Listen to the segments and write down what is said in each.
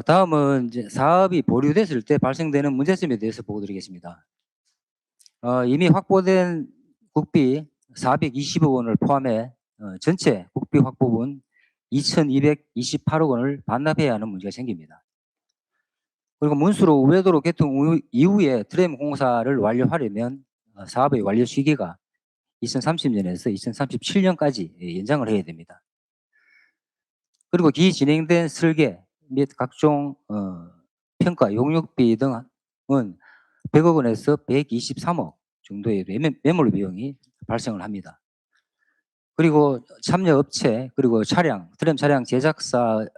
다음은 이제 사업이 보류됐을 때 발생되는 문제점에 대해서 보고 드리겠습니다. 이미 확보된 국비 420억 원을 포함해 전체 국비 확보분 2,228억 원을 반납해야 하는 문제가 생깁니다. 그리고 문수로 우회도로 개통 이후에 트램 공사를 완료하려면 사업의 완료 시기가 2030년에서 2037년까지 연장을 해야 됩니다. 그리고 기진행된 설계 및 각종 평가, 용역비 등은 100억 원에서 123억 정도의 매몰 비용이 발생을 합니다. 그리고 참여 업체 그리고 트램 차량 제작사와의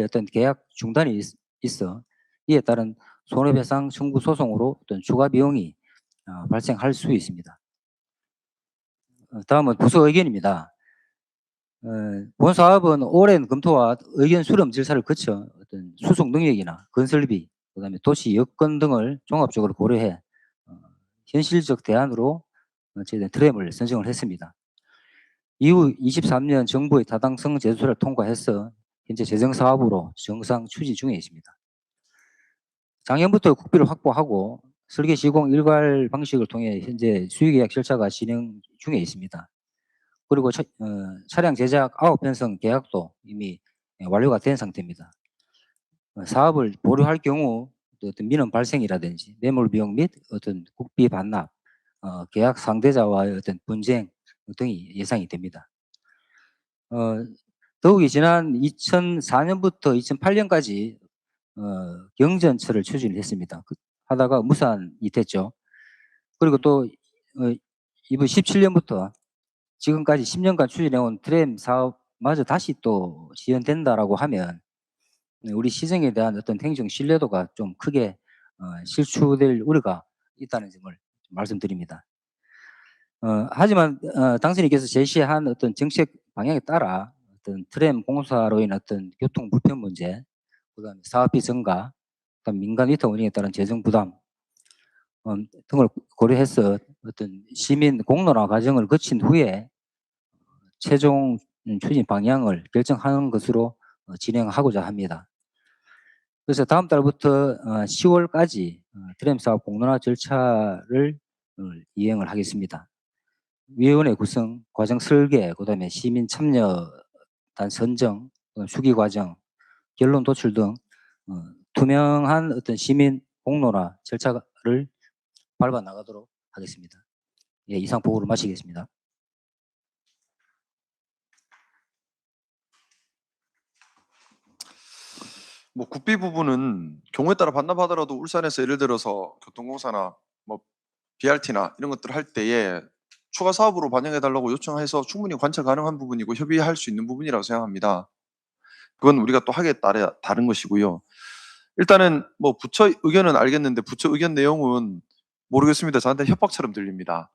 어떤 계약 중단이 있어 이에 따른 손해배상 청구 소송으로 어떤 추가 비용이 발생할 수 있습니다. 다음은 부서 의견입니다. 본 사업은 오랜 검토와 의견 수렴 절차를 거쳐 어떤 수송 능력이나 건설비, 그다음에 도시 여건 등을 종합적으로 고려해 현실적 대안으로 저희는 트램을 선정을 했습니다. 이후 23년 정부의 타당성 제도를 통과해서 현재 재정 사업으로 정상 추진 중에 있습니다. 작년부터 국비를 확보하고 설계 시공 일괄 방식을 통해 현재 수의계약 절차가 진행 중에 있습니다. 그리고 차량 제작 9편성 계약도 이미 완료가 된 상태입니다. 사업을 보류할 경우 어떤 민원 발생이라든지 매몰 비용 및 어떤 국비 반납, 계약 상대자와의 어떤 분쟁 등이 예상이 됩니다. 더욱이 지난 2004년부터 2008년까지 경전철을 추진했습니다. 하다가 무산이 됐죠. 그리고 또 이번 17년부터 지금까지 10년간 추진해온 트램 사업마저 다시 또 지연된다라고 하면 우리 시정에 대한 어떤 행정 신뢰도가 좀 크게 실추될 우려가 있다는 점을 말씀드립니다. 하지만 당선인께서 제시한 어떤 정책 방향에 따라 어떤 트램 공사로 인한 어떤 교통 불편 문제, 그다음에 사업비 증가, 그다음 민간 위탁 운영에 따른 재정 부담 등을 고려해서 어떤 시민 공론화 과정을 거친 후에 최종 추진 방향을 결정하는 것으로 진행하고자 합니다. 그래서 다음 달부터 10월까지 트램 사업 공론화 절차를 이행을 하겠습니다. 위원회 구성, 과정 설계, 그다음에 시민 참여단 선정, 수기 과정, 결론 도출 등 투명한 어떤 시민 공론화 절차를 밟아 나가도록 하겠습니다. 예, 이상 보고를 마치겠습니다. 뭐 국비 부분은 경우에 따라 반납하더라도 울산에서 예를 들어서 교통공사나 뭐 BRT나 이런 것들 할 때에 추가 사업으로 반영해 달라고 요청해서 충분히 관찰 가능한 부분이고 협의할 수 있는 부분이라고 생각합니다. 그건 우리가 또 하기에 따라 다른 것이고요. 일단은 뭐 부처 의견은 알겠는데 부처 의견 내용은 모르겠습니다. 저한테 협박처럼 들립니다.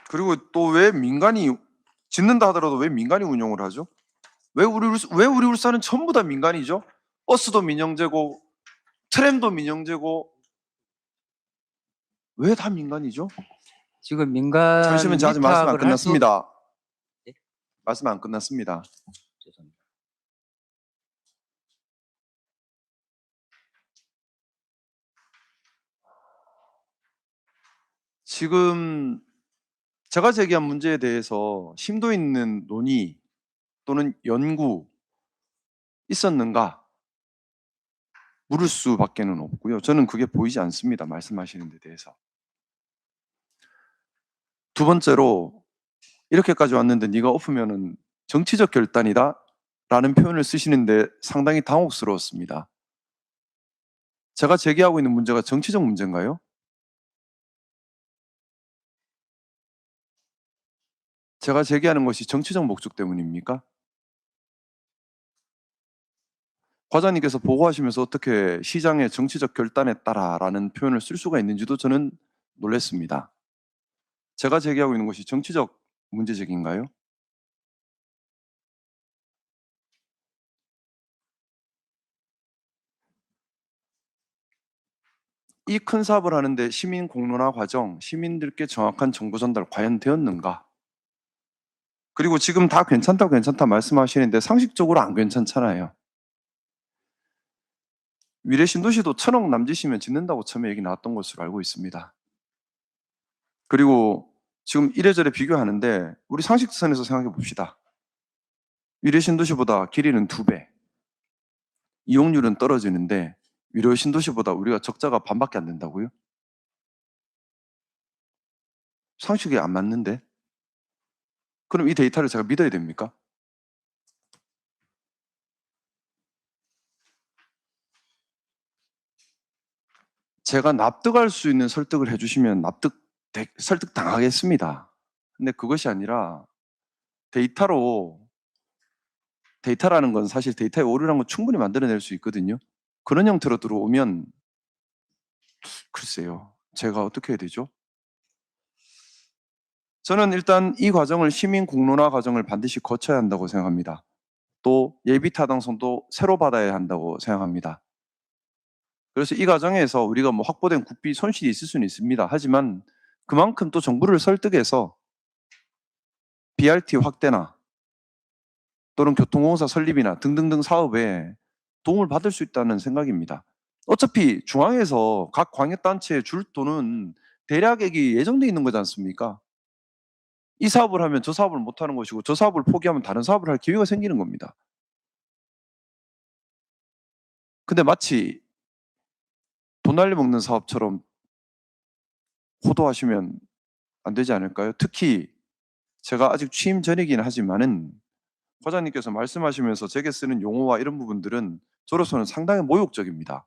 그리고 또 왜 민간이 짓는다 하더라도 왜 민간이 운영을 하죠? 왜 우리 울산은 전부 다 민간이죠? 버스도 민영제고 트램도 민영제고 왜 다 민간이죠? 지금 민간 잠시만, 제가 아직 말씀 안 위탁을 할 수 끝났습니다. 예? 말씀 안 끝났습니다. 죄송합니다. 지금 제가 제기한 문제에 대해서 심도 있는 논의 또는 연구 있었는가? 물을 수밖에는 없고요. 저는 그게 보이지 않습니다. 말씀하시는 데 대해서. 두 번째로 이렇게까지 왔는데 네가 엎으면은 정치적 결단이다 라는 표현을 쓰시는데 상당히 당혹스러웠습니다. 제가 제기하고 있는 문제가 정치적 문제인가요? 제가 제기하는 것이 정치적 목적 때문입니까? 과장님께서 보고하시면서 어떻게 시장의 정치적 결단에 따라라는 표현을 쓸 수가 있는지도 저는 놀랐습니다. 제가 제기하고 있는 것이 정치적 문제적인가요? 이 큰 사업을 하는데 시민 공론화 과정, 시민들께 정확한 정보 전달 과연 되었는가? 그리고 지금 다 괜찮다 말씀하시는데 상식적으로 안 괜찮잖아요. 미래 신도시도 1,000억 남짓이면 짓는다고 처음에 얘기 나왔던 것으로 알고 있습니다. 그리고 지금 이래저래 비교하는데 우리 상식선에서 생각해 봅시다. 미래 신도시보다 길이는 2배, 이용률은 떨어지는데 미래 신도시보다 우리가 적자가 반밖에 안 된다고요? 상식이 안 맞는데? 그럼 이 데이터를 제가 믿어야 됩니까? 제가 납득할 수 있는 설득을 해주시면 설득 당하겠습니다. 근데 그것이 아니라 데이터라는 건 사실 데이터에 오류라는 건 충분히 만들어낼 수 있거든요. 그런 형태로 들어오면 글쎄요. 제가 어떻게 해야 되죠? 저는 일단 이 과정을 시민 공론화 과정을 반드시 거쳐야 한다고 생각합니다. 또 예비 타당성도 새로 받아야 한다고 생각합니다. 그래서 이 과정에서 우리가 뭐 확보된 국비 손실이 있을 수는 있습니다. 하지만 그만큼 또 정부를 설득해서 BRT 확대나 또는 교통공사 설립이나 등등등 사업에 도움을 받을 수 있다는 생각입니다. 어차피 중앙에서 각 광역단체에 줄 돈은 대략액이 예정돼 있는 거지 않습니까? 이 사업을 하면 저 사업을 못 하는 것이고 저 사업을 포기하면 다른 사업을 할 기회가 생기는 겁니다. 근데 마치 돈 날려먹는 사업처럼 호도하시면 안 되지 않을까요? 특히 제가 아직 취임 전이긴 하지만은 과장님께서 말씀하시면서 제게 쓰는 용어와 이런 부분들은 저로서는 상당히 모욕적입니다.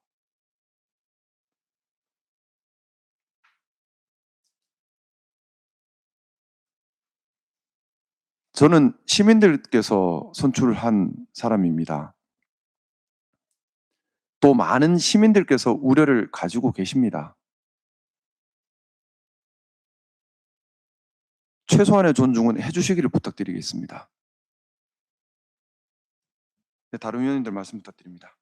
저는 시민들께서 선출한 사람입니다. 또 많은 시민들께서 우려를 가지고 계십니다. 최소한의 존중은 해주시기를 부탁드리겠습니다. 네, 다른 위원님들 말씀 부탁드립니다.